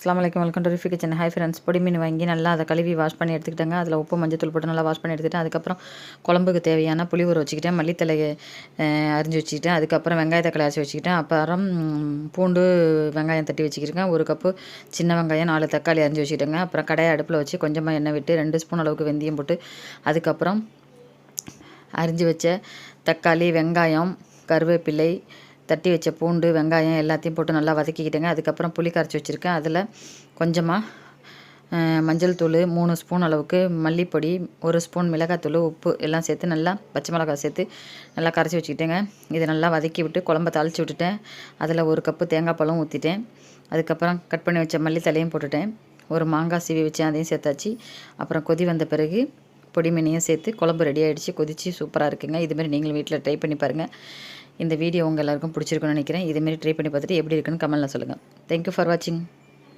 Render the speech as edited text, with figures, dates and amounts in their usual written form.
அஸ்ஸலாமு அலைக்கும் welcome to Rifi kitchen. Hi friends, பொடி மீன் வாங்கி நல்லா அதை கழுவி வாஷ் பண்ணி எடுத்துக்கிட்டேங்க. அதில் உப்பு மஞ்சத்தூள் போட்டு நல்லா வாஷ் பண்ணி எடுத்துக்கிட்டேன். அதுக்கப்புறம் குழம்புக்கு தேவையான புளி ஊற வச்சுக்கிட்டேன், மல்லித்தலையை அரிஞ்சு வச்சுக்கிட்டேன். அதுக்கப்புறம் வெங்காயத்தை கலாச்சி வச்சுக்கிட்டேன். அப்புறம் பூண்டு வெங்காயம் தட்டி வச்சுக்கிருக்கேன். ஒரு கப்பு சின்ன வெங்காயம், 4 தக்காளி அரிஞ்சு வச்சுக்கிட்டேங்க. அப்புறம் கடையை அடுப்பில் வச்சு கொஞ்சமாக எண்ணெய் விட்டு 2 ஸ்பூன் அளவுக்கு வெந்தயம் போட்டு அதுக்கப்புறம் அரிஞ்சு வச்ச தக்காளி, வெங்காயம், கருவேப்பிலை, தட்டி வச்ச பூண்டு, வெங்காயம் எல்லாத்தையும் போட்டு நல்லா வதக்கிக்கிட்டேங்க. அதுக்கப்புறம் புளி கரைச்சி வச்சுருக்கேன். அதில் கொஞ்சமாக மஞ்சள் தூள், 3 ஸ்பூன் அளவுக்கு மல்லிப்பொடி, 1 ஸ்பூன் மிளகாத்தூள், உப்பு எல்லாம் சேர்த்து நல்லா பச்சை மிளகாய் சேர்த்து நல்லா கரைச்சி வச்சுக்கிட்டேங்க. இதை நல்லா வதக்கி விட்டு குழம்ப தாளித்து விட்டுட்டேன். அதில் 1 கப்பு தேங்காய் பழம் ஊற்றிட்டேன். அதுக்கப்புறம் கட் பண்ணி வச்ச மல்லித்தலையும் போட்டுட்டேன். ஒரு மாங்காய் சீவி வச்சேன், அதையும் சேர்த்தாச்சு. அப்புறம் கொதி வந்த பிறகு பொடி மீனையும் சேர்த்து குழம்பு ரெடி ஆகிடுச்சு. கொதிச்சு சூப்பராக இருக்குங்க. இதுமாரி நீங்களும் வீட்டில் ட்ரை பண்ணி பாருங்கள். இந்த வீடியோ உங்கள் எல்லாருக்கும் பிடிச்சிருக்குன்னு நினைக்கிறேன். இதுமாரி ட்ரை பண்ணி பார்த்துட்டு எப்படி இருக்குன்னு கமெண்ட்டில் சொல்லுங்கள். தேங்க்யூ ஃபார் வாட்சிங்.